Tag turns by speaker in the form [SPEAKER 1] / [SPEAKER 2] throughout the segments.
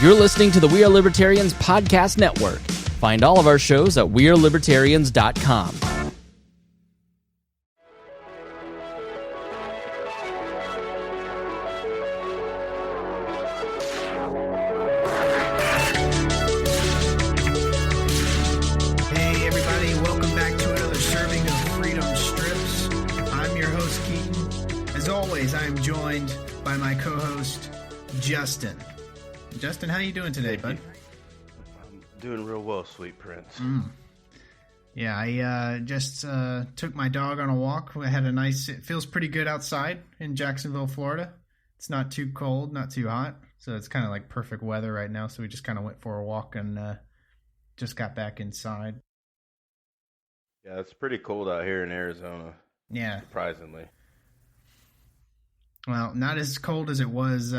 [SPEAKER 1] You're listening to the We Are Libertarians podcast network. Find all of our shows at wearelibertarians.com.
[SPEAKER 2] Hey everybody, welcome back to another serving of Freedom Strips. I'm your host Keaton. As always, I am joined by my co-host Justin. Justin, how you doing today, bud?
[SPEAKER 3] I'm doing real well, sweet prince.
[SPEAKER 2] Yeah, I just took my dog on a walk. We had it feels pretty good outside in Jacksonville, Florida. It's not too cold, not too hot. So it's kind of like perfect weather right now. So we just kind of went for a walk and just got back inside.
[SPEAKER 3] Yeah, it's pretty cold out here in Arizona.
[SPEAKER 2] Yeah.
[SPEAKER 3] Surprisingly.
[SPEAKER 2] Well, not as cold as it was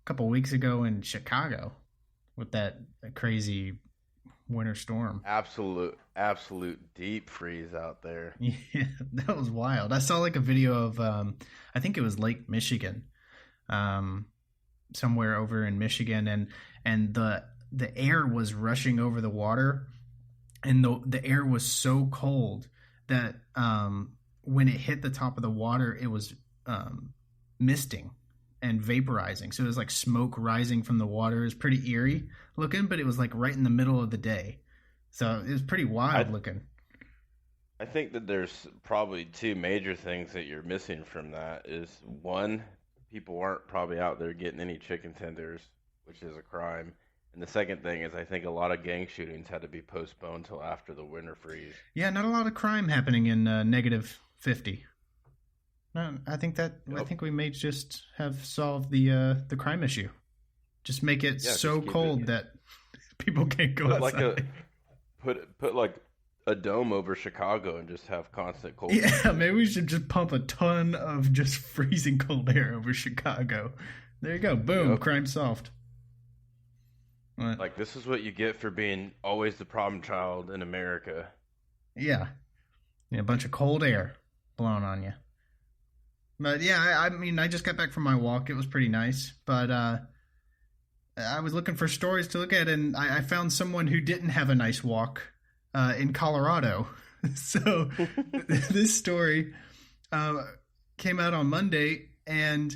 [SPEAKER 2] couple weeks ago in Chicago with that crazy winter storm.
[SPEAKER 3] Absolute deep freeze out there.
[SPEAKER 2] Yeah, that was wild. I saw like a video of I think it was Lake Michigan, somewhere over in Michigan, and the air was rushing over the water, and the air was so cold that when it hit the top of the water, it was misting and vaporizing. So it was like smoke rising from the water. It was pretty eerie looking, but it was like right in the middle of the day. So it was pretty wild looking.
[SPEAKER 3] I think that there's probably two major things that you're missing from that. Is one, people aren't probably out there getting any chicken tenders, which is a crime. And the second thing is I think a lot of gang shootings had to be postponed till after the winter freeze.
[SPEAKER 2] Yeah, not a lot of crime happening in negative 50. No, I think we may just have solved the crime issue. Just make it so cold that people can't go outside.
[SPEAKER 3] Put like a dome over Chicago and just have constant cold.
[SPEAKER 2] Yeah, maybe we should just pump a ton of just freezing cold air over Chicago. There you go. Boom, crime solved. What?
[SPEAKER 3] Like, this is what you get for being always the problem child in America.
[SPEAKER 2] Yeah, a bunch of cold air blowing on you. But yeah, I mean, I just got back from my walk. It was pretty nice. But I was looking for stories to look at, and I found someone who didn't have a nice walk in Colorado. So this story came out on Monday, and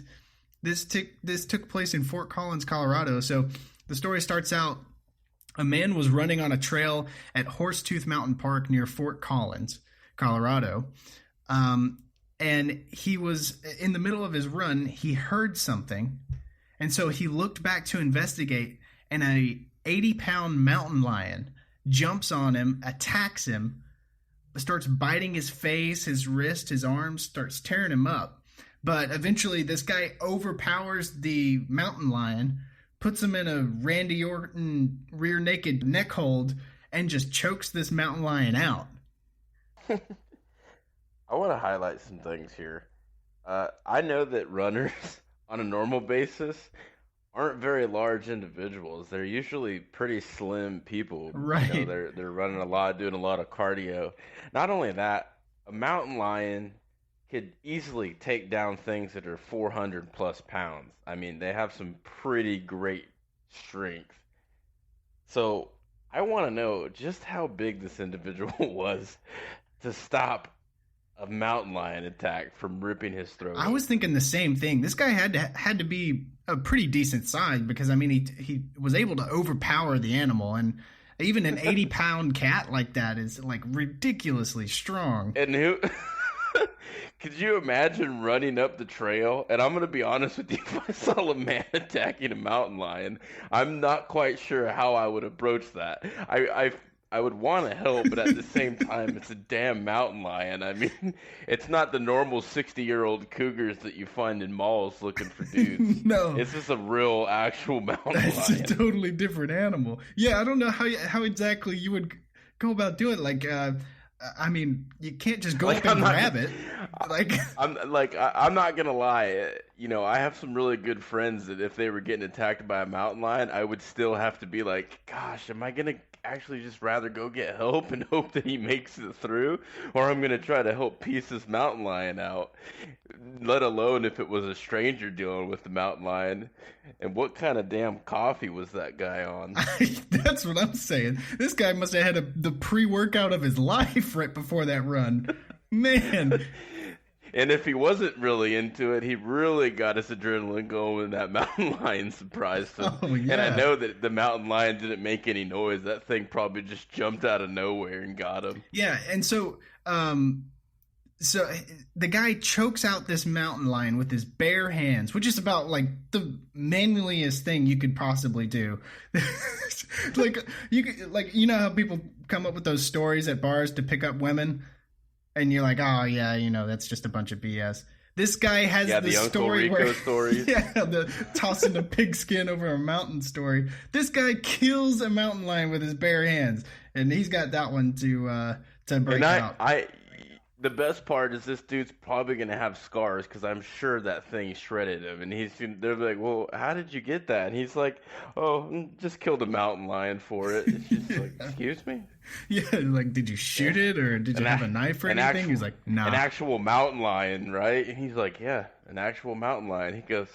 [SPEAKER 2] this took place in Fort Collins, Colorado. So the story starts out, a man was running on a trail at Horsetooth Mountain Park near Fort Collins, Colorado. And he was in the middle of his run. He heard something. And so he looked back to investigate, and a 80-pound mountain lion jumps on him, attacks him, starts biting his face, his wrist, his arms, starts tearing him up. But eventually this guy overpowers the mountain lion, puts him in a Randy Orton rear naked neck hold, and just chokes this mountain lion out.
[SPEAKER 3] I want to highlight some things here. I know that runners on a normal basis aren't very large individuals. They're usually pretty slim people.
[SPEAKER 2] Right.
[SPEAKER 3] You know, they're running a lot, doing a lot of cardio. Not only that, a mountain lion could easily take down things that are 400 plus pounds. I mean, they have some pretty great strength. So I want to know just how big this individual was to stop a mountain lion attack from ripping his throat.
[SPEAKER 2] I was thinking the same thing. This guy had to be a pretty decent size, because I mean he was able to overpower the animal, and even an 80-pound cat like that is like ridiculously strong.
[SPEAKER 3] And who could you imagine running up the trail? And I'm going to be honest with you, if I saw a man attacking a mountain lion, I'm not quite sure how I would approach that. I would want to help, but at the same time, it's a damn mountain lion. I mean, it's not the normal 60-year-old cougars that you find in malls looking for dudes.
[SPEAKER 2] No.
[SPEAKER 3] It's just a real, actual mountain lion.
[SPEAKER 2] That's a totally different animal. Yeah, I don't know how exactly you would go about doing it. Like, I mean, you can't just go up and grab it.
[SPEAKER 3] I'm not gonna lie. I have some really good friends that if they were getting attacked by a mountain lion, I would still have to be like, gosh, am I going to actually just rather go get help and hope that he makes it through? Or I'm going to try to help piece this mountain lion out, let alone if it was a stranger dealing with the mountain lion. And what kind of damn coffee was that guy on?
[SPEAKER 2] That's what I'm saying. This guy must have had the pre-workout of his life right before that run. Man.
[SPEAKER 3] And if he wasn't really into it, he really got his adrenaline going when that mountain lion surprised him.
[SPEAKER 2] Oh, yeah.
[SPEAKER 3] And I know that the mountain lion didn't make any noise. That thing probably just jumped out of nowhere and got him.
[SPEAKER 2] Yeah, and so the guy chokes out this mountain lion with his bare hands, which is about like the manliest thing you could possibly do. You know how people come up with those stories at bars to pick up women? And you're like, oh, yeah, that's just a bunch of BS. This guy has the story
[SPEAKER 3] Uncle Rico
[SPEAKER 2] where,
[SPEAKER 3] stories.
[SPEAKER 2] Yeah, the tossing a pigskin over a mountain story. This guy kills a mountain lion with his bare hands, and he's got that one to break out.
[SPEAKER 3] The best part is this dude's probably going to have scars because I'm sure that thing shredded him. And they're like, well, how did you get that? And he's like, oh, just killed a mountain lion for it. It's just like, excuse me?
[SPEAKER 2] Yeah, like, did you shoot it or did you have a knife or anything? He's like, no.
[SPEAKER 3] An actual mountain lion, right? And he's like, yeah, an actual mountain lion. He goes,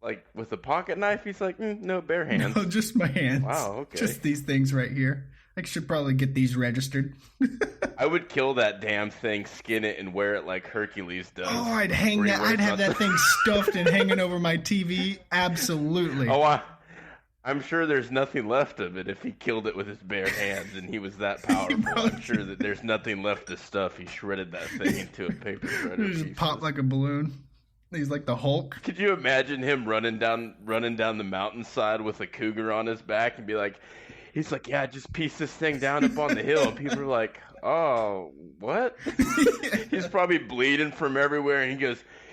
[SPEAKER 3] like with a pocket knife? He's like, no, bare hands.
[SPEAKER 2] No, just my hands.
[SPEAKER 3] Wow, okay.
[SPEAKER 2] Just these things right here. I should probably get these registered.
[SPEAKER 3] I would kill that damn thing, skin it, and wear it like Hercules does.
[SPEAKER 2] Oh, I'd hang that. I'd have that thing stuffed and hanging over my TV. Absolutely.
[SPEAKER 3] Oh, I'm sure there's nothing left of it if he killed it with his bare hands and he was that powerful. I'm sure that there's nothing left to stuff. He shredded that thing into a paper shredder.
[SPEAKER 2] Just pop like a balloon. He's like the Hulk.
[SPEAKER 3] Could you imagine him running down the mountainside with a cougar on his back and be like, he's like, yeah, just piece this thing down up on the hill. And people are like, oh, what? He's probably bleeding from everywhere. And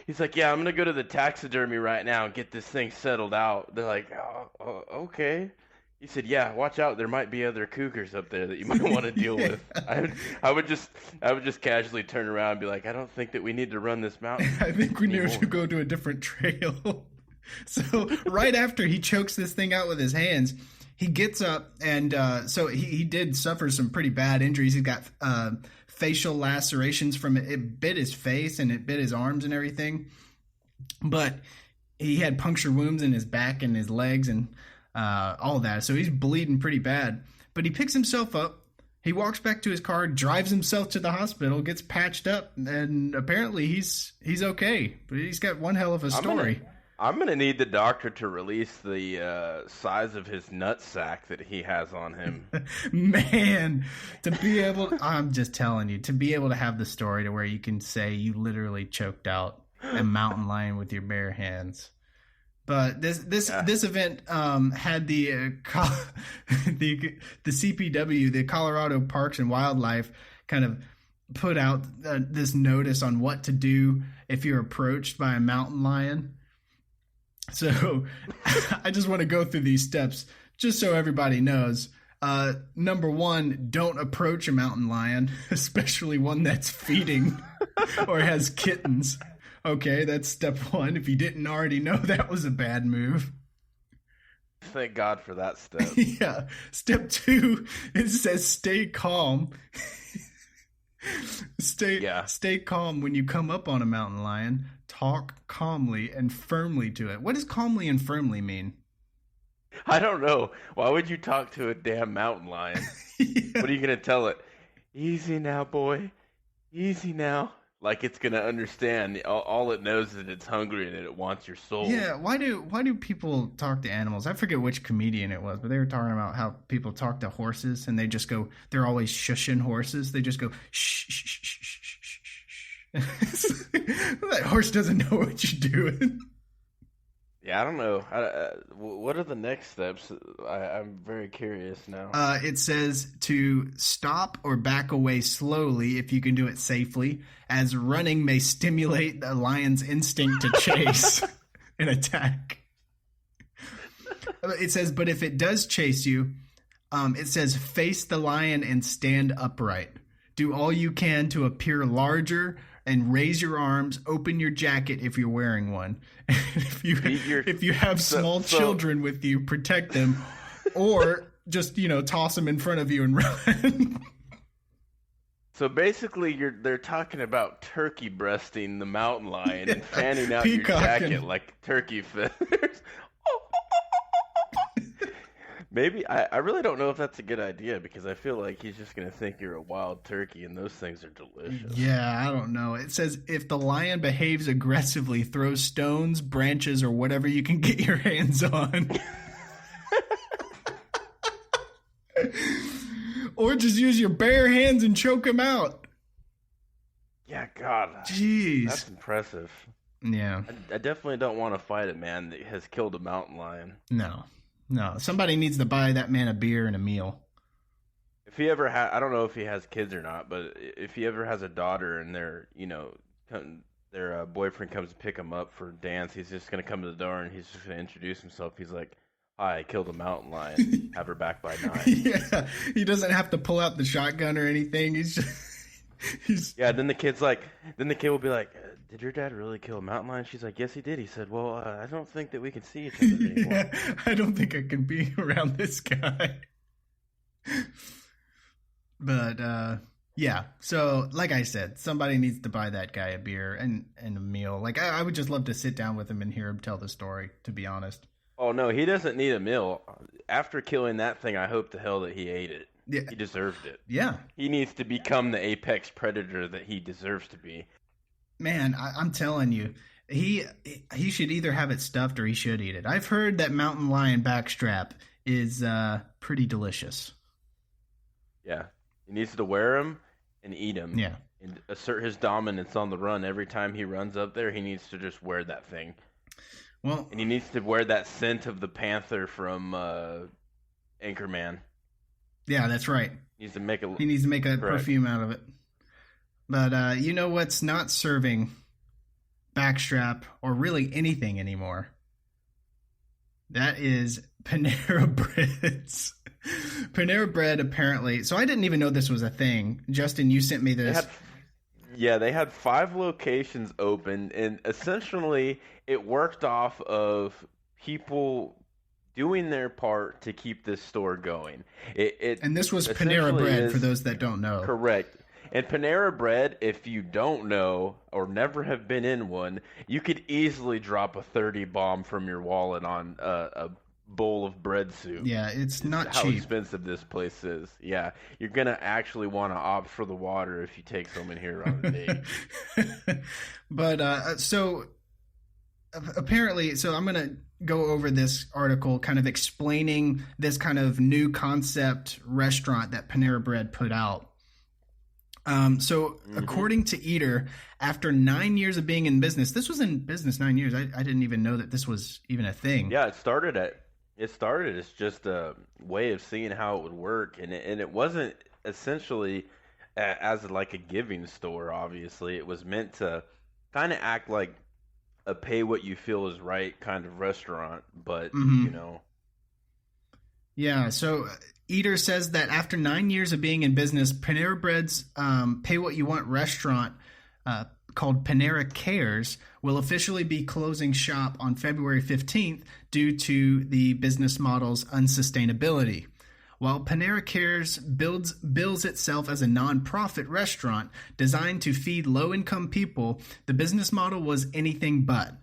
[SPEAKER 3] he's like, yeah, I'm going to go to the taxidermy right now and get this thing settled out. They're like, oh, okay. He said, yeah, watch out. There might be other cougars up there that you might want to deal with. I would just casually turn around and be like, I don't think that we need to run this mountain.
[SPEAKER 2] I think we need to go to a different trail. So right after he chokes this thing out with his hands, he gets up, and so he did suffer some pretty bad injuries. He got facial lacerations from it. It bit his face, and it bit his arms and everything. But he had puncture wounds in his back and his legs and all that. So he's bleeding pretty bad. But he picks himself up. He walks back to his car, drives himself to the hospital, gets patched up, and apparently he's okay. But he's got one hell of a story.
[SPEAKER 3] I'm going to need the doctor to release the size of his nutsack that he has on him.
[SPEAKER 2] Man, I'm just telling you, to be able to have the story to where you can say you literally choked out a mountain lion with your bare hands. But this event had the CPW, the Colorado Parks and Wildlife, kind of put out this notice on what to do if you're approached by a mountain lion. So I just want to go through these steps just so everybody knows. Number one, don't approach a mountain lion, especially one that's feeding or has kittens. Okay, that's step one. If you didn't already know, that was a bad move.
[SPEAKER 3] Thank God for that step.
[SPEAKER 2] Yeah. Step two, it says stay calm. Stay calm when you come up on a mountain lion. Talk calmly and firmly to it. What does calmly and firmly mean?
[SPEAKER 3] I don't know. Why would you talk to a damn mountain lion? Yeah. What are you going to tell it? Easy now, boy. Easy now. Like it's going to understand. All it knows is that it's hungry and that it wants your soul.
[SPEAKER 2] Yeah, why do people talk to animals? I forget which comedian it was, but they were talking about how people talk to horses and they just go, they're always shushing horses. They just go, shh, shh, shh, shh, shh, shh, shh. That horse doesn't know what you're doing.
[SPEAKER 3] Yeah, I don't know. What are the next steps? I'm very curious now.
[SPEAKER 2] It says to stop or back away slowly if you can do it safely, as running may stimulate the lion's instinct to chase and attack. It says, but if it does chase you, it says face the lion and stand upright. Do all you can to appear larger and raise your arms, open your jacket if you're wearing one. if you have small children with you, protect them, or just toss them in front of you and run.
[SPEAKER 3] So basically, they're talking about turkey breasting the mountain lion and fanning out your jacket like turkey feathers. Maybe I really don't know if that's a good idea, because I feel like he's just gonna think you're a wild turkey, and those things are delicious.
[SPEAKER 2] Yeah, I don't know. It says if the lion behaves aggressively, throw stones, branches, or whatever you can get your hands on. Or just use your bare hands and choke him out.
[SPEAKER 3] Yeah, God.
[SPEAKER 2] Jeez.
[SPEAKER 3] That's impressive.
[SPEAKER 2] Yeah.
[SPEAKER 3] I definitely don't want to fight a man that has killed a mountain lion.
[SPEAKER 2] No. Somebody needs to buy that man a beer and a meal.
[SPEAKER 3] If he ever I don't know if he has kids or not, but if he ever has a daughter and their boyfriend comes to pick him up for dance, he's just going to come to the door and he's just going to introduce himself. He's like, "Hi, I killed a mountain lion. Have her back by 9."
[SPEAKER 2] Yeah, he doesn't have to pull out the shotgun or anything.
[SPEAKER 3] Yeah, then the kid will be like, "Did your dad really kill a mountain lion?" She's like, "Yes, he did." He said, "Well, I don't think that we can see each other anymore."
[SPEAKER 2] Yeah, I don't think I can be around this guy. But, yeah. So, like I said, somebody needs to buy that guy a beer and a meal. Like, I would just love to sit down with him and hear him tell the story, to be honest.
[SPEAKER 3] Oh, no, he doesn't need a meal. After killing that thing, I hope to hell that he ate it.
[SPEAKER 2] Yeah.
[SPEAKER 3] He deserved it.
[SPEAKER 2] Yeah.
[SPEAKER 3] He needs to become the apex predator that he deserves to be.
[SPEAKER 2] Man, I'm telling you, he should either have it stuffed or he should eat it. I've heard that mountain lion backstrap is pretty delicious.
[SPEAKER 3] Yeah. He needs to wear him and eat him.
[SPEAKER 2] Yeah.
[SPEAKER 3] And assert his dominance on the run. Every time he runs up there, he needs to just wear that thing.
[SPEAKER 2] Well,
[SPEAKER 3] and he needs to wear that scent of the panther from Anchorman.
[SPEAKER 2] Yeah, that's right.
[SPEAKER 3] He needs to make
[SPEAKER 2] a perfume out of it. But you know what's not serving backstrap or really anything anymore? That is Panera Breads. Panera Bread, apparently. So I didn't even know this was a thing. Justin, you sent me this.
[SPEAKER 3] They had 5 locations open, and essentially it worked off of people doing their part to keep this store going.
[SPEAKER 2] And this was Panera Bread, for those that don't know.
[SPEAKER 3] Correct. And Panera Bread, if you don't know or never have been in one, you could easily drop a 30 bomb from your wallet on a bowl of bread soup.
[SPEAKER 2] Yeah, it's not cheap.
[SPEAKER 3] How expensive this place is. Yeah, you're going to actually want to opt for the water if you take someone here on a date.
[SPEAKER 2] But so apparently, so I'm going to go over this article kind of explaining this kind of new concept restaurant that Panera Bread put out. According to Eater, after 9 years of being in business, this was in business 9 years. I didn't even know that this was even a thing.
[SPEAKER 3] Yeah, it started as just a way of seeing how it would work, and it wasn't essentially as like a giving store. Obviously, it was meant to kind of act like a pay what you feel is right kind of restaurant, but
[SPEAKER 2] Yeah, so Eater says that after 9 years of being in business, Panera Bread's Pay What You Want restaurant called Panera Cares will officially be closing shop on February 15th due to the business model's unsustainability. While Panera Cares bills itself as a nonprofit restaurant designed to feed low-income people, the business model was anything but.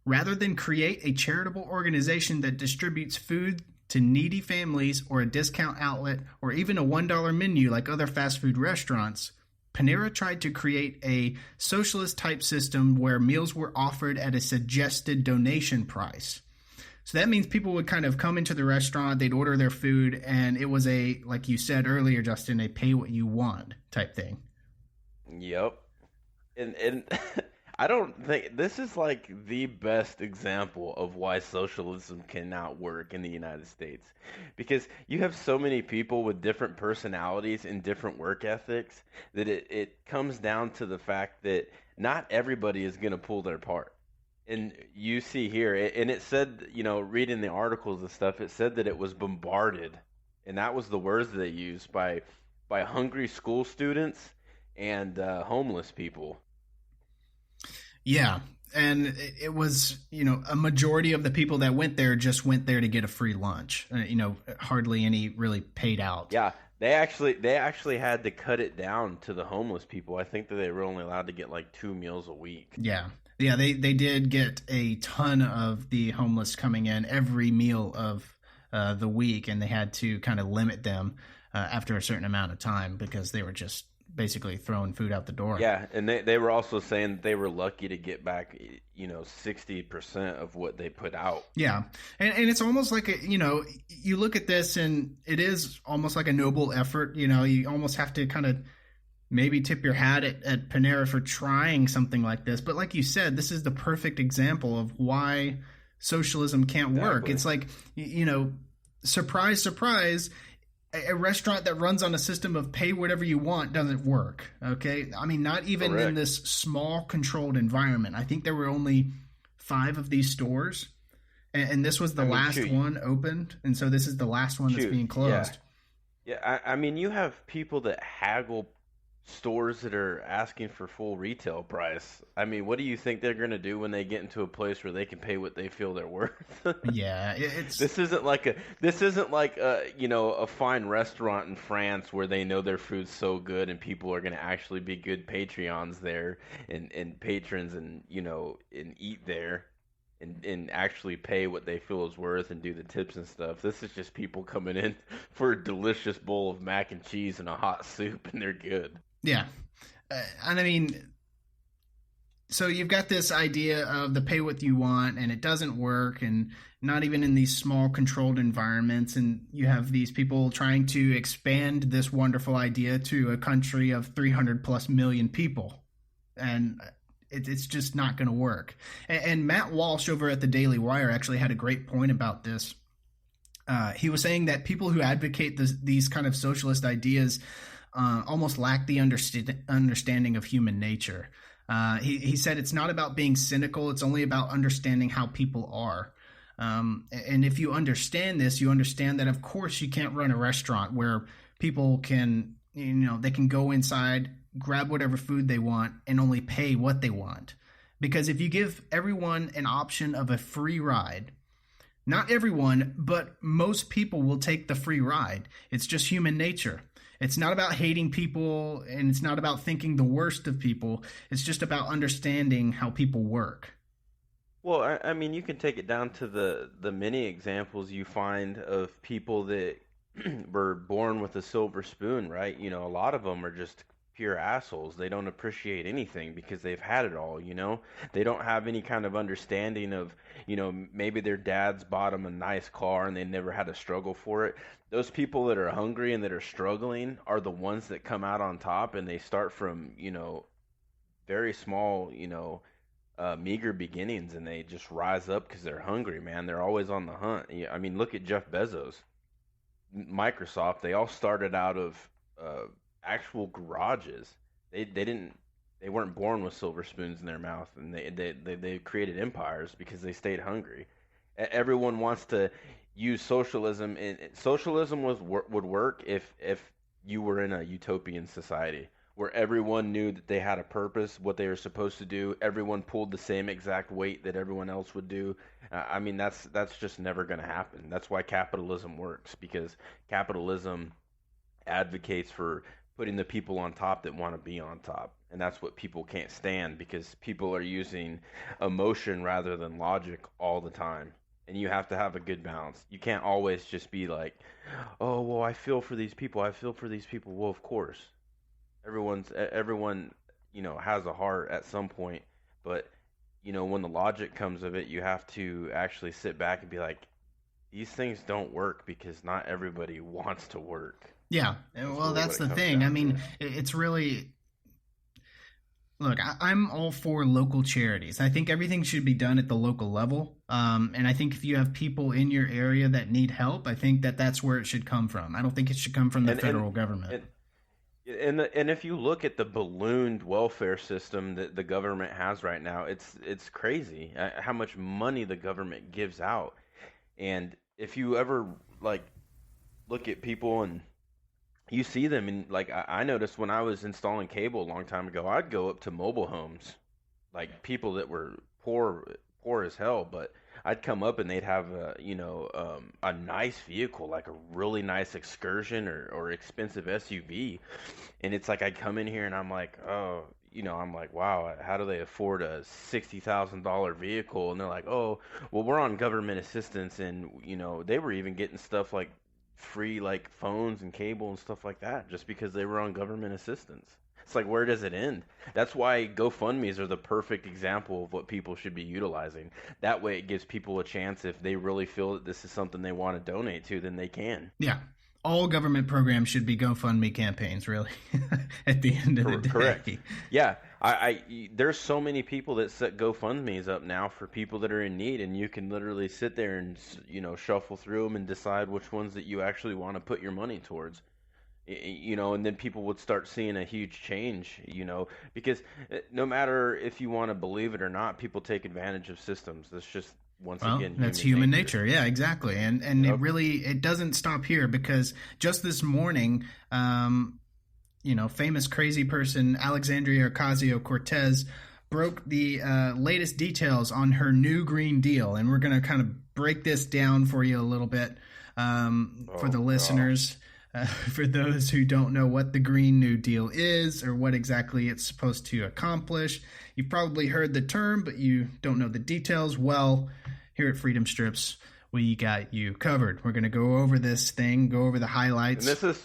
[SPEAKER 2] Rather than create a charitable organization that distributes food to needy families or a discount outlet or even a $1 menu like other fast food restaurants, Panera tried to create a socialist-type system where meals were offered at a suggested donation price. So that means people would kind of come into the restaurant, they'd order their food, and it was a, like you said earlier, Justin, a pay what you want type thing.
[SPEAKER 3] Yep. And I don't think this is like the best example of why socialism cannot work in the United States, because you have so many people with different personalities and different work ethics that it comes down to the fact that not everybody is going to pull their part. And you see here, and it said, reading the articles and stuff, it said that it was bombarded, and that was the words they used by hungry school students and homeless people.
[SPEAKER 2] Yeah. And it was, a majority of the people that went there just went there to get a free lunch. Hardly any really paid out.
[SPEAKER 3] Yeah, they actually had to cut it down to the homeless people. I think that they were only allowed to get like 2 meals a week.
[SPEAKER 2] Yeah. Yeah, they did get a ton of the homeless coming in every meal of the week, and they had to kind of limit them after a certain amount of time because they were just basically throwing food out the door.
[SPEAKER 3] Yeah, and they were also saying that they were lucky to get back, 60% of what they put out.
[SPEAKER 2] Yeah, and it's almost like you look at this and it is almost like a noble effort. You almost have to kind of maybe tip your hat at Panera for trying something like this. But like you said, this is the perfect example of why socialism can't work.
[SPEAKER 3] Exactly.
[SPEAKER 2] It's like, surprise, surprise, a restaurant that runs on a system of pay whatever you want doesn't work. Okay. I mean, not even
[SPEAKER 3] Correct.
[SPEAKER 2] in this small controlled environment. I think there were only 5 of these stores. And this was the last one opened. And so this is the last one that's being closed.
[SPEAKER 3] Yeah, I mean, you have people that haggle stores that are asking for full retail price. I mean, what do you think they're going to do when they get into a place where they can pay what they feel they're worth?
[SPEAKER 2] Yeah, it's
[SPEAKER 3] This isn't like a fine restaurant in France where they know their food's so good and people are going to actually be good Patreons there and patrons and and eat there and actually pay what they feel is worth and do the tips and stuff. This is just people coming in for a delicious bowl of mac and cheese and a hot soup and they're good.
[SPEAKER 2] yeah. And I mean, so you've got this idea of the pay what you want, and it doesn't work, and not even in these small controlled environments. And you have these people trying to expand this wonderful idea to a country of 300 plus million people. And it's just not going to work. And Matt Walsh over at the Daily Wire actually had a great point about this. He was saying that people who advocate these kind of socialist ideas almost lack the understanding of human nature. He said it's not about being cynical. It's only about understanding how people are. And if you understand this, you understand that, of course, you can't run a restaurant where people can, they can go inside, grab whatever food they want, and only pay what they want. Because if you give everyone an option of a free ride, not everyone, but most people will take the free ride. It's just human nature. It's not about hating people, and it's not about thinking the worst of people. It's just about understanding how people work.
[SPEAKER 3] Well, I mean, you can take it down to the many examples you find of people that were born with a silver spoon, right? A lot of them are just pure assholes. They don't appreciate anything because they've had it all, They don't have any kind of understanding of, maybe their dads bought them a nice car and they never had to struggle for it. Those people that are hungry and that are struggling are the ones that come out on top, and they start from, very small, meager beginnings, and they just rise up because they're hungry, man. They're always on the hunt. I mean, look at Jeff Bezos, Microsoft. They all started out of actual garages. They weren't born with silver spoons in their mouth, and they created empires because they stayed hungry. Everyone wants to use socialism, and socialism would work if you were in a utopian society where everyone knew that they had a purpose, what they were supposed to do. Everyone pulled the same exact weight that everyone else would do. I mean, that's just never going to happen. That's why capitalism works, because capitalism advocates for putting the people on top that want to be on top. And that's what people can't stand, because people are using emotion rather than logic all the time. And you have to have a good balance. You can't always just be like, oh, well, I feel for these people. I feel for these people. Well, of course. Everyone, has a heart at some point. But, when the logic comes of it, you have to actually sit back and be like, these things don't work because not everybody wants to work.
[SPEAKER 2] Yeah, well, that's the thing. I mean, it's really... Look, I'm all for local charities. I think everything should be done at the local level. And I think if you have people in your area that need help, I think that's where it should come from. I don't think it should come from the federal government.
[SPEAKER 3] And if you look at the ballooned welfare system that the government has right now, it's crazy how much money the government gives out. And if you ever look at people and you see them, and I noticed when I was installing cable a long time ago, I'd go up to mobile homes like people that were poor as hell, but I'd come up and they'd have a nice vehicle, like a really nice excursion or expensive SUV, and it's like I'd come in here and I'm like, oh, I'm like, wow, how do they afford a $60,000 vehicle? And they're like, oh, well, we're on government assistance, and they were even getting stuff like free like phones and cable and stuff like that just because they were on government assistance. It's like, where does it end? That's why GoFundMe's are the perfect example of what people should be utilizing. That way it gives people a chance. If they really feel that this is something they want to donate to, then they can.
[SPEAKER 2] Yeah. All government programs should be GoFundMe campaigns, really, at the end of the day.
[SPEAKER 3] Correct. Yeah. There's so many people that set GoFundMe's up now for people that are in need, and you can literally sit there and, shuffle through them and decide which ones that you actually want to put your money towards. And then people would start seeing a huge change, because no matter if you want to believe it or not, people take advantage of systems. That's just, once again,
[SPEAKER 2] that's human nature. Yeah, exactly. And yep. It doesn't stop here, because just this morning, famous crazy person Alexandria Ocasio Cortez broke the latest details on her new Green Deal, and we're going to kind of break this down for you a little bit for the listeners. For those who don't know what the Green New Deal is or what exactly it's supposed to accomplish. You've probably heard the term, but you don't know the details. Well, here at Freedom Strips, we got you covered. We're going to go over this thing, go over the highlights.
[SPEAKER 3] And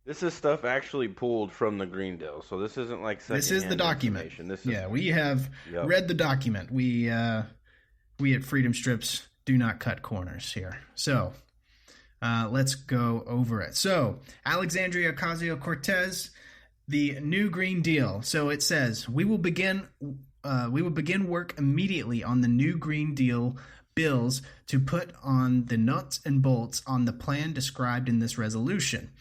[SPEAKER 3] this is stuff actually pulled from the Green Deal, so this isn't like
[SPEAKER 2] this is the document. We have read the document. We at Freedom Strips do not cut corners here. So let's go over it. So, Alexandria Ocasio-Cortez, the new Green Deal. So it says, we will begin work immediately on the new Green Deal bills to put on the nuts and bolts on the plan described in this resolution.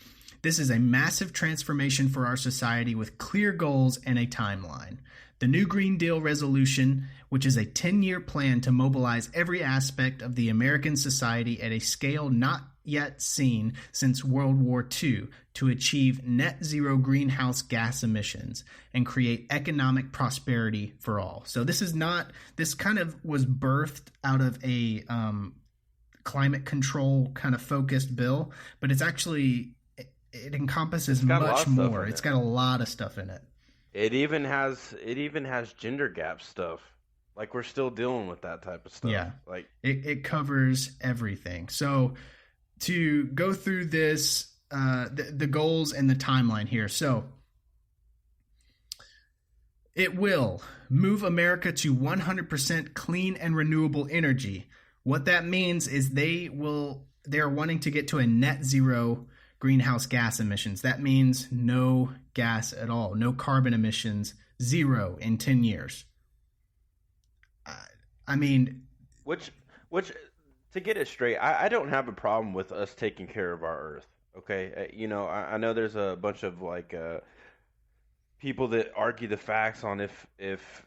[SPEAKER 2] This is a massive transformation for our society with clear goals and a timeline. The new Green Deal resolution, which is a 10-year plan to mobilize every aspect of the American society at a scale not yet seen since World War II, to achieve net zero greenhouse gas emissions and create economic prosperity for all. So this kind of was birthed out of a climate control kind of focused bill, but it's actually, it encompasses much more. It's got a lot of stuff in it.
[SPEAKER 3] It even has gender gap stuff. Like, we're still dealing with that type of stuff.
[SPEAKER 2] Yeah.
[SPEAKER 3] Like,
[SPEAKER 2] it covers everything. So to go through this, the goals and the timeline here. So it will move America to 100% clean and renewable energy. What that means is they're wanting to get to a net zero greenhouse gas emissions. That means no gas at all, no carbon emissions, zero in 10 years.
[SPEAKER 3] Which to get it straight, I don't have a problem with us taking care of our Earth. Okay, I know there's a bunch of like people that argue the facts on if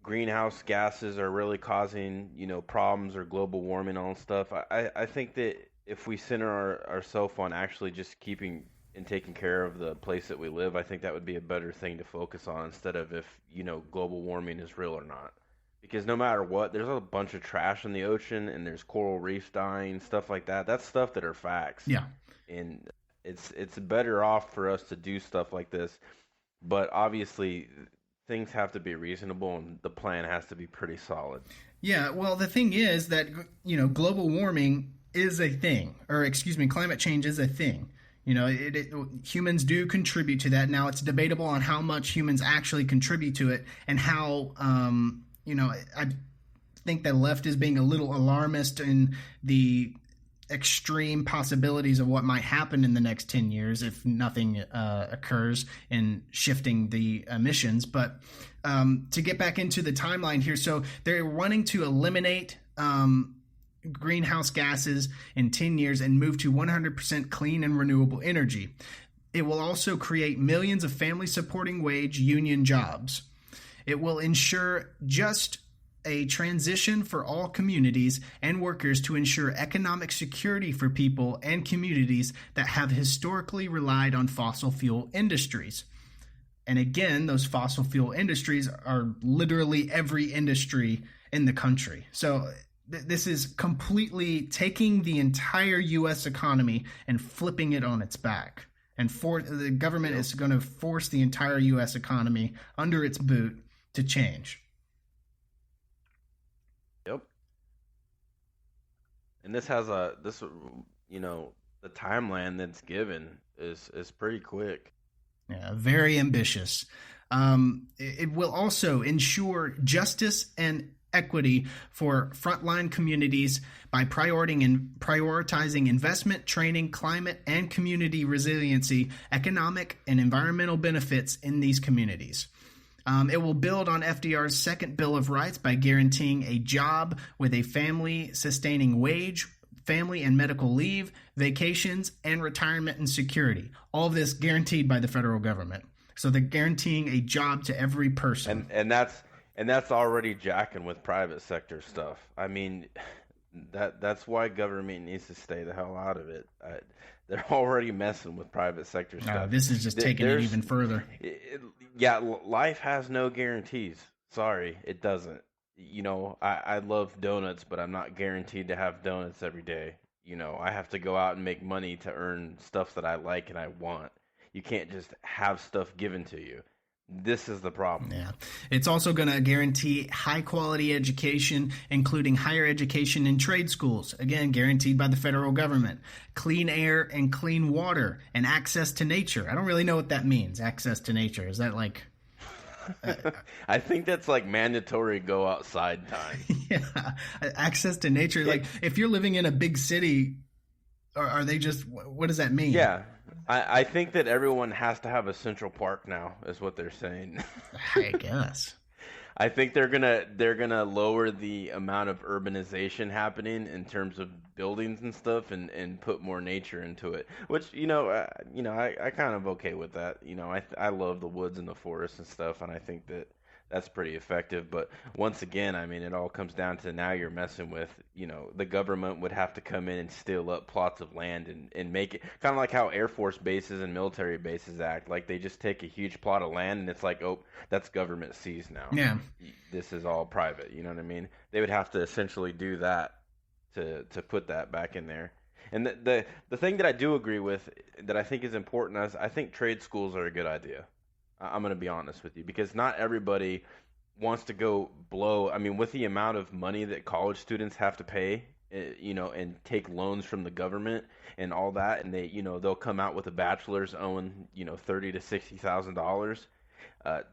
[SPEAKER 3] greenhouse gases are really causing problems or global warming and all stuff. I think that if we center ourselves on actually just keeping and taking care of the place that we live, I think that would be a better thing to focus on instead of if global warming is real or not. Because no matter what, there's a bunch of trash in the ocean, and there's coral reefs dying, stuff like that. That's stuff that are facts.
[SPEAKER 2] Yeah.
[SPEAKER 3] And it's better off for us to do stuff like this. But obviously, things have to be reasonable, and the plan has to be pretty solid.
[SPEAKER 2] Yeah, well, the thing is that, global warming is a thing. Climate change is a thing. Humans do contribute to that. Now, it's debatable on how much humans actually contribute to it and how I think the left is being a little alarmist in the extreme possibilities of what might happen in the next 10 years if nothing occurs in shifting the emissions. But to get back into the timeline here, so they're wanting to eliminate greenhouse gases in 10 years and move to 100% clean and renewable energy. It will also create millions of family-supporting wage union jobs. It will ensure just a transition for all communities and workers to ensure economic security for people and communities that have historically relied on fossil fuel industries. And again, those fossil fuel industries are literally every industry in the country. So this is completely taking the entire U.S. economy and flipping it on its back. And the government is going to force the entire U.S. economy under its boot to change.
[SPEAKER 3] Yep. And this has the timeline that's given is pretty quick.
[SPEAKER 2] Yeah, very ambitious. It will also ensure justice and equity for frontline communities by prioritizing investment, training, climate, and community resiliency, economic and environmental benefits in these communities. It will build on FDR's second Bill of Rights by guaranteeing a job with a family-sustaining wage, family and medical leave, vacations, and retirement and security. All of this guaranteed by the federal government. So they're guaranteeing a job to every person.
[SPEAKER 3] And that's already jacking with private sector stuff. I mean, that's why government needs to stay the hell out of it. They're already messing with private sector stuff.
[SPEAKER 2] This is just taking it even further.
[SPEAKER 3] Life has no guarantees. Sorry, it doesn't. I love donuts, but I'm not guaranteed to have donuts every day. I have to go out and make money to earn stuff that I like and I want. You can't just have stuff given to you. This is the problem.
[SPEAKER 2] Yeah. It's also going to guarantee high quality education, including higher education in trade schools, again, guaranteed by the federal government, clean air and clean water, and access to nature. I don't really know what that means, access to nature. Is that like...
[SPEAKER 3] I think that's like mandatory go outside time.
[SPEAKER 2] Yeah. Access to nature. Like if you're living in a big city, are they just, what does that mean?
[SPEAKER 3] Yeah. I think that everyone has to have a Central Park now, is what they're saying.
[SPEAKER 2] I guess.
[SPEAKER 3] I think they're gonna lower the amount of urbanization happening in terms of buildings and stuff, and put more nature into it. Which I kind of okay with that. I love the woods and the forests and stuff, and I think that that's pretty effective. But once again, I mean, it all comes down to now you're messing with, the government would have to come in and steal up plots of land and make it kind of like how Air Force bases and military bases act. Like they just take a huge plot of land and it's like, oh, that's government seized now.
[SPEAKER 2] Yeah.
[SPEAKER 3] This is all private. You know what I mean? They would have to essentially do that to put that back in there. And the thing that I do agree with that I think is important is I think trade schools are a good idea. I'm going to be honest with you, because not everybody wants to go blow. I mean, with the amount of money that college students have to pay, and take loans from the government and all that, and they'll come out with a bachelor's owing, $30,000 to $60,000.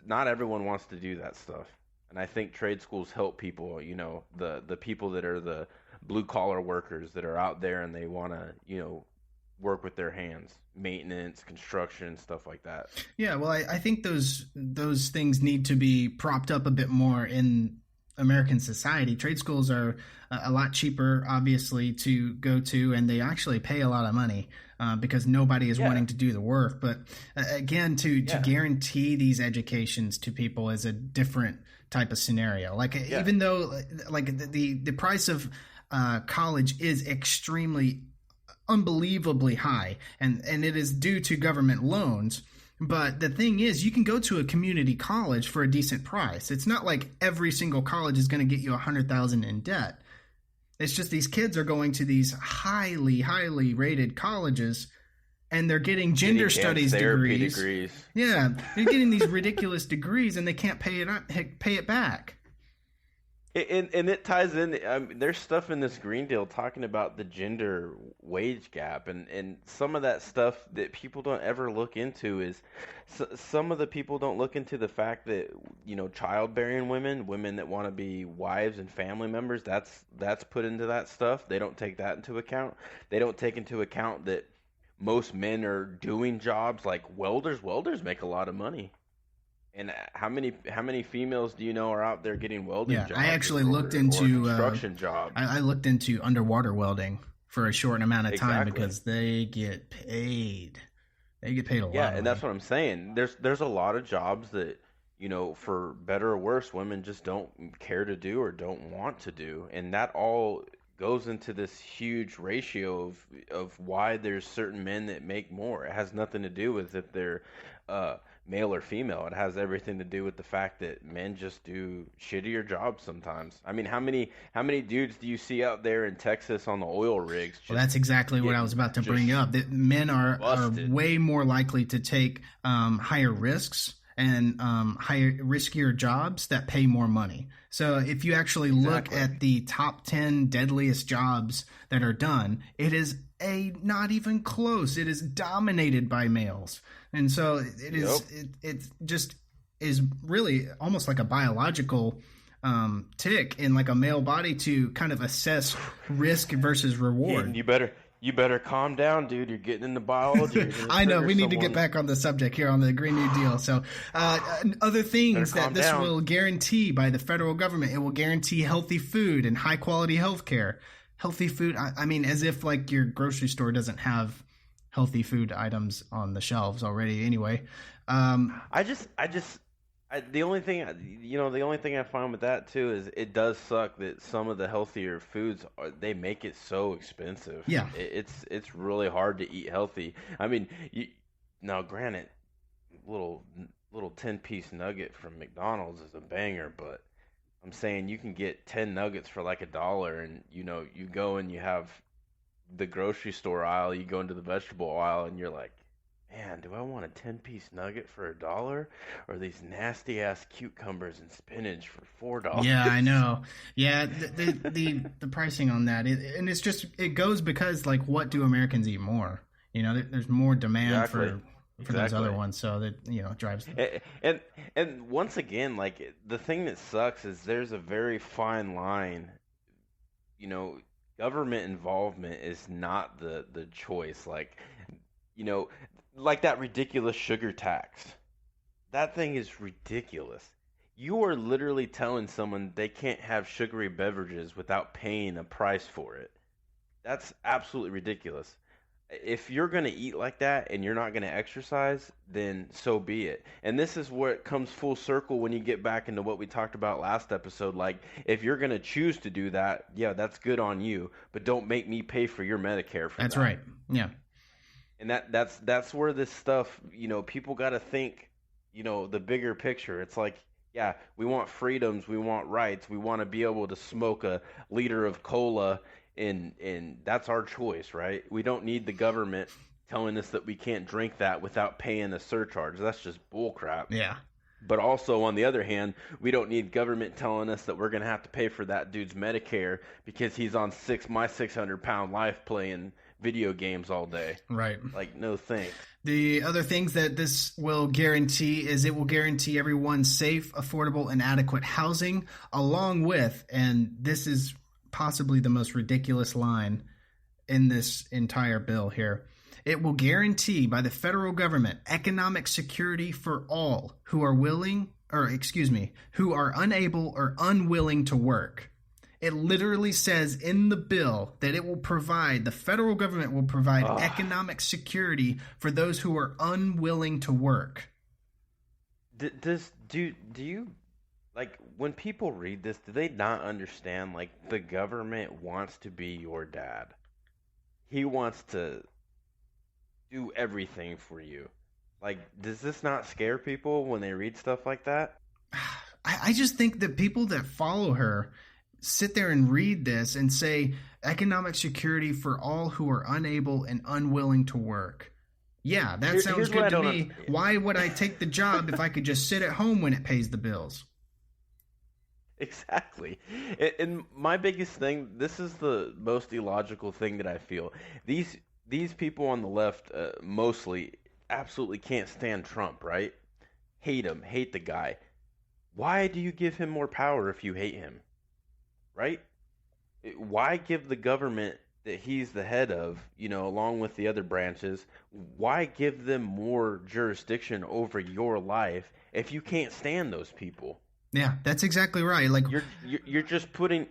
[SPEAKER 3] Not everyone wants to do that stuff, and I think trade schools help people. The people that are the blue collar workers that are out there and they want to, work with their hands, maintenance, construction, stuff like that.
[SPEAKER 2] Yeah, well, I think those things need to be propped up a bit more in American society. Trade schools are a lot cheaper, obviously, to go to, and they actually pay a lot of money because nobody is wanting to do the work. But again, to guarantee these educations to people is a different type of scenario. Like even though like the price of college is extremely unbelievably high, and it is due to government loans. But the thing is, you can go to a community college for a decent price. It's not like every single college is going to get you $100,000 in debt. It's just these kids are going to these highly rated colleges, and they're getting gender studies degrees. Yeah, they're getting these ridiculous degrees, and they can't pay it back.
[SPEAKER 3] And it ties in. There's stuff in this Green Deal talking about the gender wage gap, and some of that stuff that people don't ever look into is some of the people don't look into the fact that childbearing women that want to be wives and family members, that's put into that stuff. They don't take that into account. They don't take into account that most men are doing jobs like welders. Welders make a lot of money. And how many females do you know are out there getting welding jobs?
[SPEAKER 2] I actually looked into
[SPEAKER 3] construction jobs.
[SPEAKER 2] I looked into underwater welding for a short amount of time because they get paid. They get paid a lot.
[SPEAKER 3] Yeah, and that's what I'm saying. There's a lot of jobs that for better or worse, women just don't care to do or don't want to do, and that all goes into this huge ratio of why there's certain men that make more. It has nothing to do with if they're male or female. It has everything to do with the fact that men just do shittier jobs sometimes. I mean, how many dudes do you see out there in Texas on the oil rigs?
[SPEAKER 2] Well, that's exactly what I was about to bring up. That men are way more likely to take higher risks and higher riskier jobs that pay more money. So if you actually look at the top 10 deadliest jobs that are done, it is not even close. It is dominated by males. And so it is. It just is really almost like a biological tick in like a male body to kind of assess risk versus reward.
[SPEAKER 3] You better calm down, dude. You're getting into biology.
[SPEAKER 2] I know. We need to get back on the subject here on the Green New Deal. So other things that this will guarantee by the federal government, it will guarantee healthy food and high quality health care. Healthy food. I mean, as if like your grocery store doesn't have healthy food items on the shelves already anyway.
[SPEAKER 3] The only thing I find with that too is it does suck that some of the healthier foods they make it so expensive.
[SPEAKER 2] Yeah,
[SPEAKER 3] it's really hard to eat healthy. I mean, now granted, little 10-piece nugget from McDonald's is a banger, but I'm saying you can get 10 nuggets for like $1, and you go and you have the grocery store aisle, you go into the vegetable aisle, and you're like, man, do I want a 10-piece nugget for $1 or these nasty ass cucumbers and spinach for $4?
[SPEAKER 2] Yeah, I know. Yeah, the pricing on that, and it's just it goes because like what do Americans eat more? There's more demand for those other ones, so that drives them.
[SPEAKER 3] And once again, like the thing that sucks is there's a very fine line. Government involvement is not the choice. Like that ridiculous sugar tax. That thing is ridiculous. You are literally telling someone they can't have sugary beverages without paying a price for it. That's absolutely ridiculous. If you're going to eat like that and you're not going to exercise, then so be it. And this is where it comes full circle when you get back into what we talked about last episode. Like, if you're going to choose to do that, yeah, that's good on you, but don't make me pay for your Medicare for that.
[SPEAKER 2] That's right. Yeah.
[SPEAKER 3] And that's where this stuff, people got to think, the bigger picture. It's like, yeah, we want freedoms, we want rights, we want to be able to smoke a liter of cola, and that's our choice, right? We don't need the government telling us that we can't drink that without paying a surcharge. That's just bullcrap.
[SPEAKER 2] Yeah.
[SPEAKER 3] But also, on the other hand, we don't need government telling us that we're going to have to pay for that dude's Medicare because he's on my 600-pound life playing video games all day.
[SPEAKER 2] Right.
[SPEAKER 3] Like, no thanks.
[SPEAKER 2] The other things that this will guarantee is it will guarantee everyone safe, affordable, and adequate housing, along with, and this is possibly the most ridiculous line in this entire bill here, it will guarantee by the federal government economic security for all who are who are unable or unwilling to work. It literally says in the bill that the federal government will provide economic security for those who are unwilling to work.
[SPEAKER 3] Do you, like, when people read this, do they not understand, like, the government wants to be your dad? He wants to do everything for you. Like, does this not scare people when they read stuff like that?
[SPEAKER 2] I just think that people that follow her sit there and read this and say economic security for all who are unable and unwilling to work. Yeah, that sounds good to me. Why would I take the job if I could just sit at home when it pays the bills?
[SPEAKER 3] Exactly. And my biggest thing, this is the most illogical thing that I feel. These people on the left mostly absolutely can't stand Trump, right? Hate him, hate the guy. Why do you give him more power if you hate him? Right? Why give the government that he's the head of, along with the other branches, why give them more jurisdiction over your life if you can't stand those people?
[SPEAKER 2] Yeah, that's exactly right. Like
[SPEAKER 3] you're just putting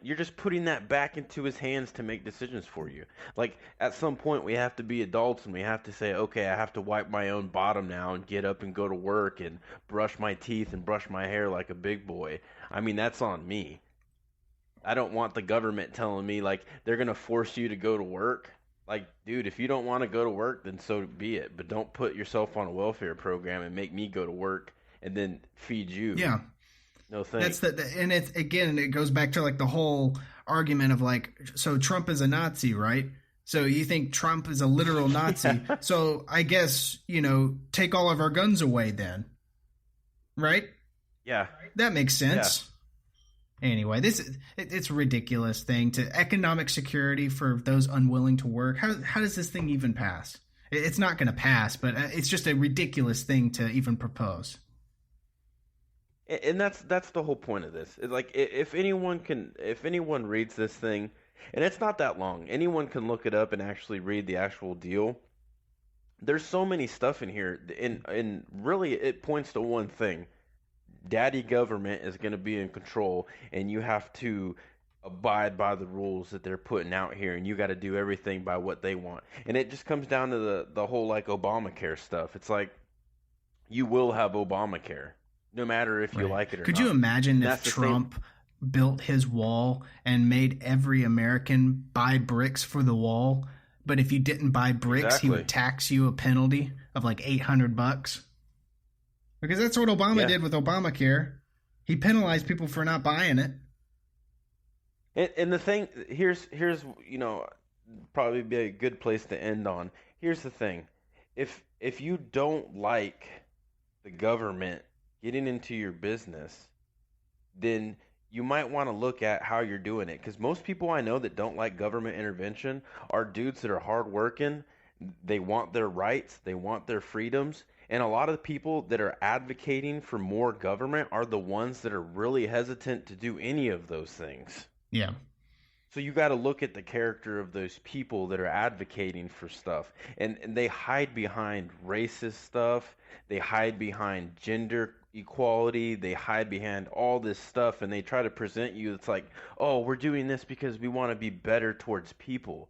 [SPEAKER 3] that back into his hands to make decisions for you. Like, at some point we have to be adults and we have to say, okay, I have to wipe my own bottom now and get up and go to work and brush my teeth and brush my hair like a big boy. I mean, that's on me. I don't want the government telling me, like, they're going to force you to go to work. Like, dude, if you don't want to go to work, then so be it. But don't put yourself on a welfare program and make me go to work and then feed you.
[SPEAKER 2] Yeah.
[SPEAKER 3] No thanks.
[SPEAKER 2] And it's, again, it goes back to like the whole argument of like, so Trump is a Nazi, right? So you think Trump is a literal Nazi. So I guess, take all of our guns away then. Right?
[SPEAKER 3] Yeah.
[SPEAKER 2] That makes sense. Yeah. Anyway, it's a ridiculous thing to economic security for those unwilling to work. How does this thing even pass? It's not going to pass, but it's just a ridiculous thing to even propose.
[SPEAKER 3] And that's the whole point of this. It's like if anyone reads this thing, and it's not that long, anyone can look it up and actually read the actual deal. There's so many stuff in here, and really it points to one thing. Daddy government is going to be in control, and you have to abide by the rules that they're putting out here, and you got to do everything by what they want. And it just comes down to the whole like Obamacare stuff. It's like you will have Obamacare no matter if you like it or not.
[SPEAKER 2] Could you imagine if Trump built his wall and made every American buy bricks for the wall, but if you didn't buy bricks, he would tax you a penalty of like $800? Because that's what Obama did with Obamacare. He penalized people for not buying it.
[SPEAKER 3] And the thing, here's probably be a good place to end on. Here's the thing. If you don't like the government getting into your business, then you might want to look at how you're doing it. Because most people I know that don't like government intervention are dudes that are hardworking. They want their rights. They want their freedoms. And a lot of the people that are advocating for more government are the ones that are really hesitant to do any of those things.
[SPEAKER 2] Yeah.
[SPEAKER 3] So you got to look at the character of those people that are advocating for stuff. And they hide behind racist stuff. They hide behind gender equality. They hide behind all this stuff. And they try to present you, it's like, oh, we're doing this because we want to be better towards people.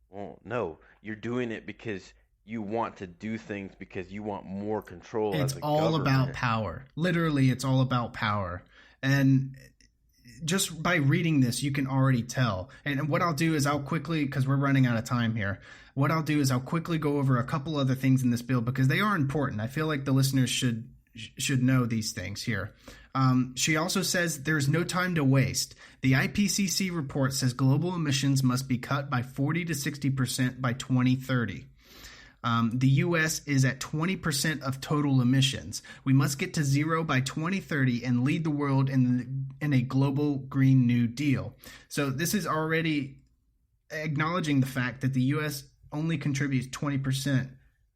[SPEAKER 3] Well, no, you're doing it because you want to do things because you want more control.
[SPEAKER 2] It's all about power. Literally, it's all about power. And just by reading this, you can already tell. And what I'll do is I'll quickly, because we're running out of time here, what I'll do is I'll quickly go over a couple other things in this bill because they are important. I feel like the listeners should know these things here. She also says there's no time to waste. The IPCC report says global emissions must be cut by 40 to 60% by 2030. The U.S. is at 20% of total emissions. We must get to zero by 2030 and lead the world in a global Green New Deal. So this is already acknowledging the fact that the U.S. only contributes 20%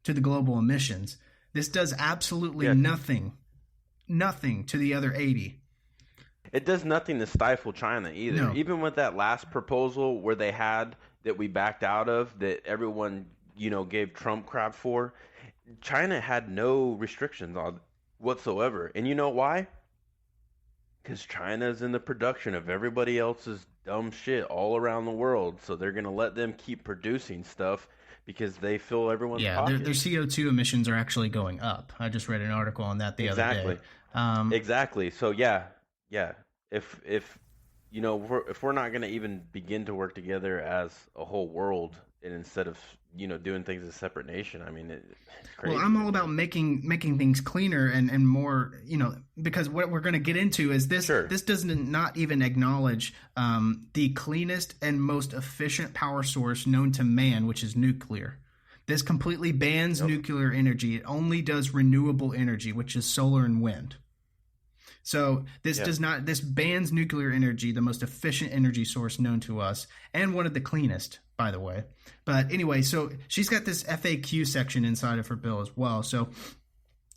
[SPEAKER 2] to the global emissions. This does absolutely nothing to the other 80.
[SPEAKER 3] It does nothing to stifle China either.
[SPEAKER 2] No.
[SPEAKER 3] Even with that last proposal where they had that we backed out of, that everyone gave Trump crap for, China had no restrictions on whatsoever. And you know why? Because China's in the production of everybody else's dumb shit all around the world. So they're going to let them keep producing stuff because they fill everyone's pockets.
[SPEAKER 2] Their CO2 emissions are actually going up. I just read an article on that the other day.
[SPEAKER 3] Exactly. So yeah. If we're not going to even begin to work together as a whole world, and instead of doing things as a separate nation, I mean, it's crazy.
[SPEAKER 2] Well, I'm all about making things cleaner and more, because what we're going to get into is this. Sure. This doesn't not even acknowledge the cleanest and most efficient power source known to man, which is nuclear. This completely bans nuclear energy. It only does renewable energy, which is solar and wind. So this bans nuclear energy, the most efficient energy source known to us, and one of the cleanest, by the way. But anyway, so she's got this FAQ section inside of her bill as well. So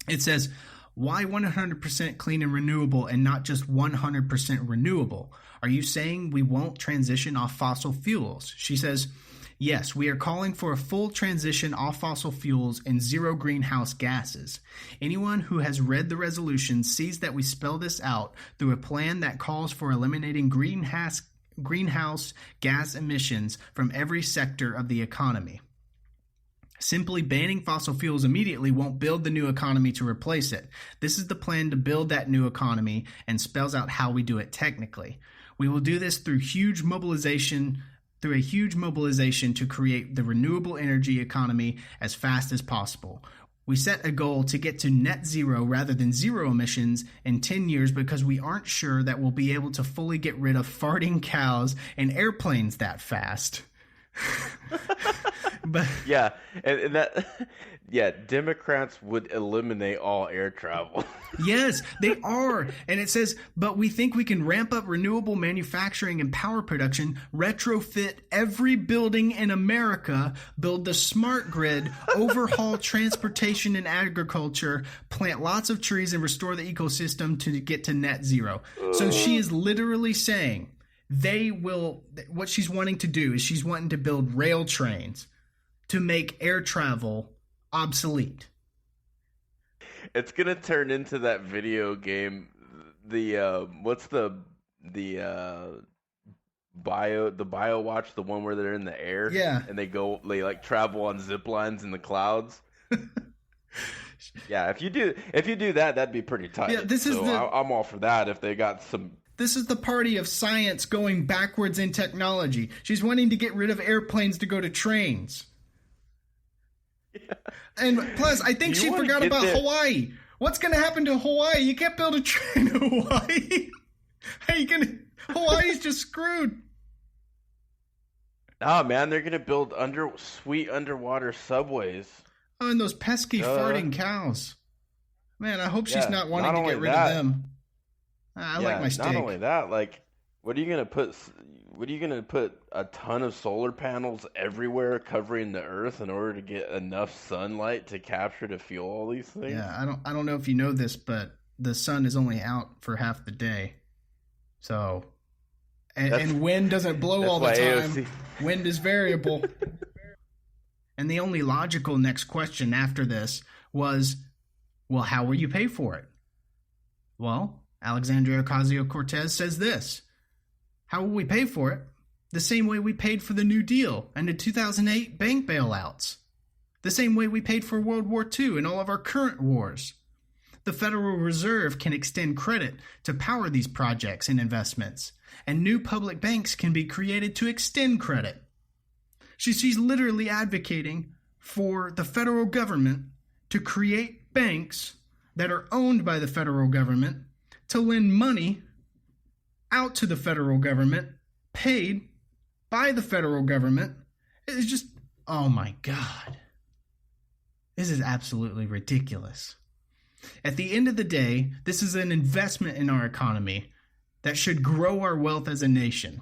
[SPEAKER 2] it says, why 100% clean and renewable and not just 100% renewable? Are you saying we won't transition off fossil fuels? She says, yes, we are calling for a full transition off fossil fuels and zero greenhouse gases. Anyone who has read the resolution sees that we spell this out through a plan that calls for eliminating greenhouse gas emissions from every sector of the economy. Simply banning fossil fuels immediately won't build the new economy to replace it. This is the plan to build that new economy and spells out how we do it technically. We will do this through huge mobilization through a huge mobilization to create the renewable energy economy as fast as possible. We set a goal to get to net zero rather than zero emissions in 10 years because we aren't sure that we'll be able to fully get rid of farting cows and airplanes that fast. But
[SPEAKER 3] Yeah, and that, yeah, Democrats would eliminate all air travel.
[SPEAKER 2] yes, they are. And it says, but we think we can ramp up renewable manufacturing and power production, retrofit every building in America, build the smart grid, overhaul transportation and agriculture, plant lots of trees and restore the ecosystem to get to net zero. So she is literally saying what she's wanting to do is she's wanting to build rail trains to make air travel obsolete.
[SPEAKER 3] It's gonna turn into that video game. The what's the bio watch, the one where they're in the air,
[SPEAKER 2] Yeah.
[SPEAKER 3] and they like travel on zip lines in the clouds. Yeah, if you do that, that'd be pretty tight. Yeah, I'm all for that if they got some.
[SPEAKER 2] This is the party of science going backwards in technology. She's wanting to get rid of airplanes to go to trains. Yeah. And plus, I think she forgot about Hawaii. What's going to happen to Hawaii? You can't build a train in Hawaii. How you gonna? Hawaii's just screwed.
[SPEAKER 3] Nah, man, they're gonna build sweet underwater subways.
[SPEAKER 2] Oh, and those pesky farting cows. Man, I hope she's not wanting to get rid of them. I like my steak.
[SPEAKER 3] Not only that, like, what are you gonna put? What are you gonna put a ton of solar panels everywhere covering the Earth in order to get enough sunlight to capture to fuel all these things?
[SPEAKER 2] Yeah, I don't know if you know this, but the sun is only out for half the day. So, and wind doesn't blow all the time. AOC. Wind is variable. And the only logical next question after this was, well, how will you pay for it? Well, Alexandria Ocasio Cortez says this. How will we pay for it? The same way we paid for the New Deal and the 2008 bank bailouts. The same way we paid for World War II and all of our current wars. The Federal Reserve can extend credit to power these projects and investments, and new public banks can be created to extend credit. She's literally advocating for the federal government to create banks that are owned by the federal government to lend money out to the federal government, paid by the federal government. It's just, oh my God. This is absolutely ridiculous. At the end of the day, this is an investment in our economy that should grow our wealth as a nation.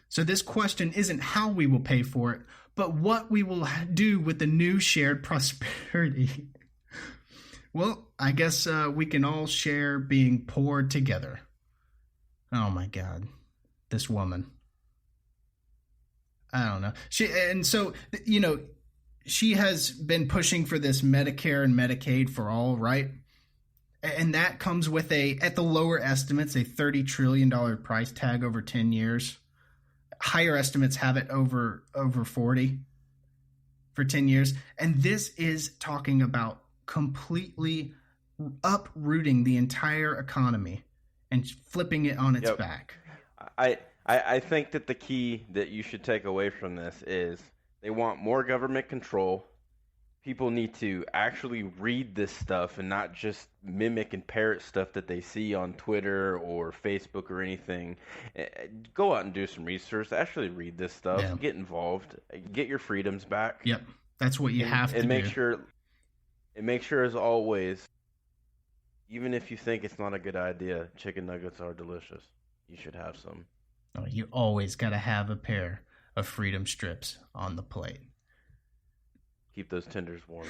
[SPEAKER 2] So this question isn't how we will pay for it, but what we will do with the new shared prosperity. Well, I guess we can all share being poor together. Oh my God, this woman. I don't know. She has been pushing for this Medicare and Medicaid for all, right? And that comes with at the lower estimates, a $30 trillion price tag over 10 years. Higher estimates have it over 40 for 10 years. And this is talking about completely uprooting the entire economy and flipping it on its back.
[SPEAKER 3] I think that the key that you should take away from this is they want more government control. People need to actually read this stuff and not just mimic and parrot stuff that they see on Twitter or Facebook or anything. Go out and do some research. Actually read this stuff. Yeah. Get involved. Get your freedoms back.
[SPEAKER 2] Yep. That's what you have to do.
[SPEAKER 3] And make sure, as always, even if you think it's not a good idea, chicken nuggets are delicious. You should have some.
[SPEAKER 2] Oh, you always got to have a pair of freedom strips on the plate.
[SPEAKER 3] Keep those tenders warm.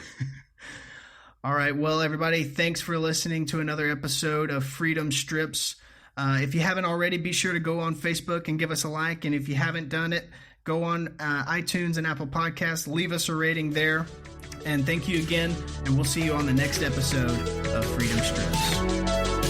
[SPEAKER 2] All right. Well, everybody, thanks for listening to another episode of Freedom Strips. If you haven't already, be sure to go on Facebook and give us a like. And if you haven't done it, go on iTunes and Apple Podcasts. Leave us a rating there. And thank you again. And we'll see you on the next episode of Freedom Strips.